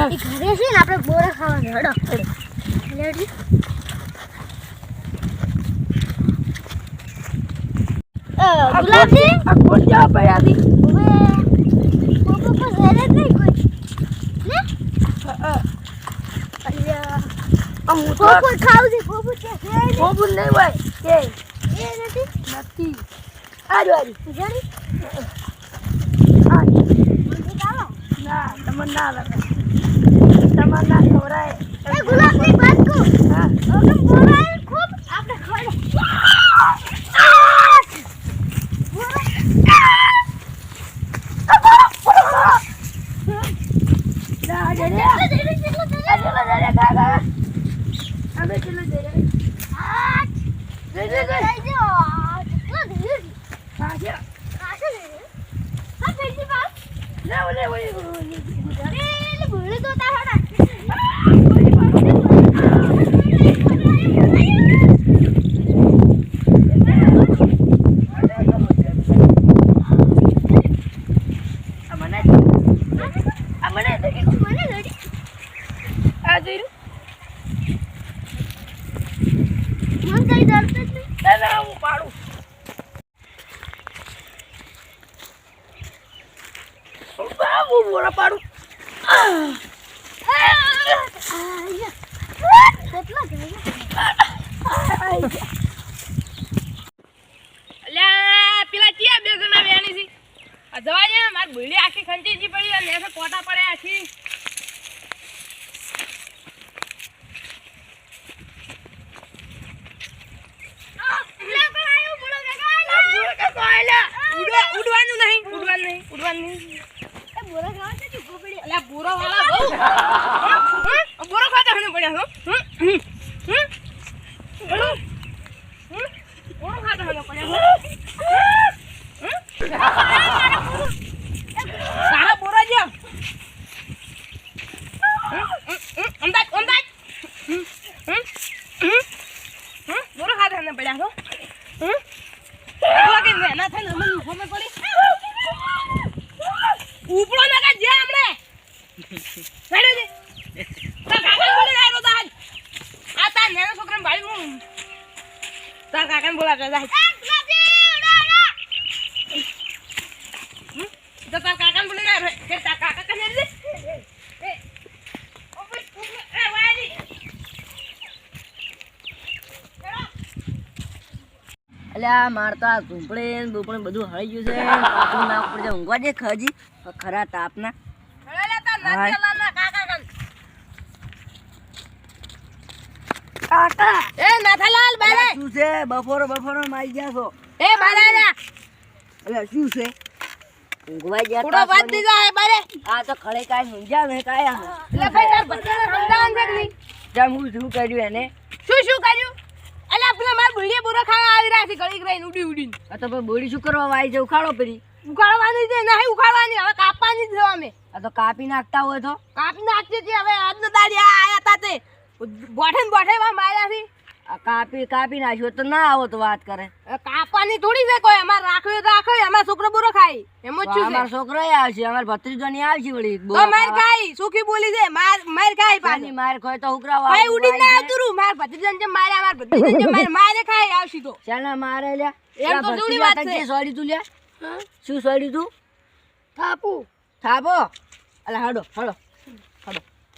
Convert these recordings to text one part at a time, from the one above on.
એ ઘરે છે ને આપણે બોરા ખાવાનું હડો લેડી ગુલાબજી આ કોણ જા પયાદી હવે પોપો પર હેરે નહીં કોઈ ને અલ્યા પોપો ખાવ દે પોપો છે પોપુ નહીં હોય કે એ નથી નથી આજો જડી મને ચાલો ના તમને ના લાગે તમને ના ખવરાય એ ગુલાબની વાત કો હા ઓકે બોરા ખૂબ આપણે ખાઈ અલ્યા મારતા ઝૂંપડે ને બોપડે બધું હળી ગયું છે પાછું ના ઉપર ઊંઘવા દે ખજી ખરા તાપના કાકા એ નાથાલાલ બારે શું છે બફોરો મારી ગયા છો એ બારે અલ્યા શું છે ઊંઘવા ગયા થોડો વાત દીધા હે બારે આ તો ખડે કાઈ ઊંઘ્યા ને કાઈ એટલે ભાઈ તાર બચ્ચાને સમજાવવાનું છે કે નહીં જમ હું શું કર્યું એને શું કર્યું અલા પેલા માર બુઢી બોરા ખાવા આવી રહ્યા છે ઘડીક રહીને ઉડીને આ તો ભાઈ બોડી શું કરવા આવી છે ઉખાડો પરી ઉખાડવાની છે નહીં ઉખાડવાની હવે કાપવાની છે અમે આ તો કાપી નાખતા હોય તો કાપી નાખતી હતી હવે આજનો દાડી આયા તા તે બોઠે માર્યા છે આ કાપી નાખ્યો તો ના આવો તો વાત કરે કાપવાની થોડી છે કોઈ અમાર રાખો અમાર છોકરો બોરો ખાય એમ જ છું અમાર છોકરો આવશે અમાર ભત્રીજો ની આવશે વળી તો માર ખાય સુખી બોલી છે માર ખાય પાછી માર ખોય તો ઉકરાવા ભાઈ ઉડી ના આવતું રૂ માર ભત્રીજન જે મારે અમાર ભત્રીજન જે મારે ખાય આવશે તો ચાલા મારે લે એમ તો જોડી વાત છે સોડી તું લે શું સોડી તું થાપો અલા હડો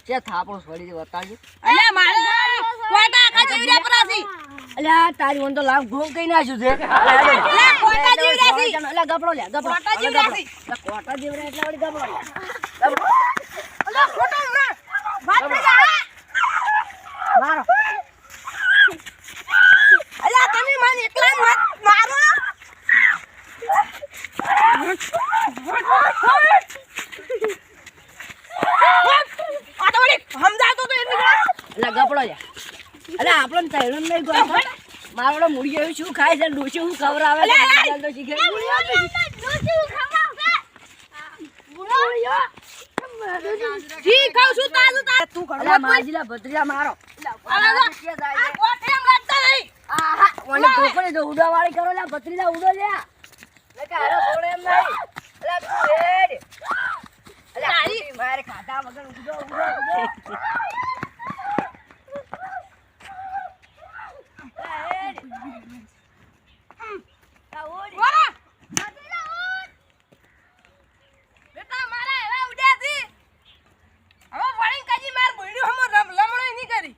છે થાપો સોડી દે બતાવજો અલ્યા મારે કોટા આખા જીવડા પરાસી અલ્યા તારી ઓન તો લાવ ઘોમ કઈ નાખ્યું છે અલ્યા કોટા જીવડાસી અલ્યા ગપડો લે ગપડો કોટા જીવડાસી કોટા જીવડા એટલે વળી ગપડો લે અલ્યા કોટા ના વાત જા મારો અલ્યા તમે મને એકલા મત મારો ગપડો લે અલે આપણને તૈરણ નહીં ગયો મારો મુડી આવ્યું શું ખાય છે ડોસી હું ખવરાવે તો શીખે જી ખાવ છું તાજુ તું અલે માજીલા ભત્રીજા મારો આહા ઓને કોકણે જો ઉડા વાળી કરો લે ભત્રીજા ઉડો લે લે કે હારો છોડે એમ નહીં અલે તું હેડ અલે મારે ખાતા મારા વગર ઉડો ઉડો વારા બેટા મારા એવા ઉડ્યા થી હવે વળીને કાજી માર બોલ્યો હમ લમણો નહીં કરી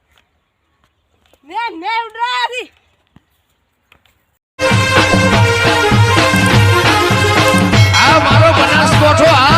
ને ઉડ્યા થી આ મારો બનાસકોઠો આ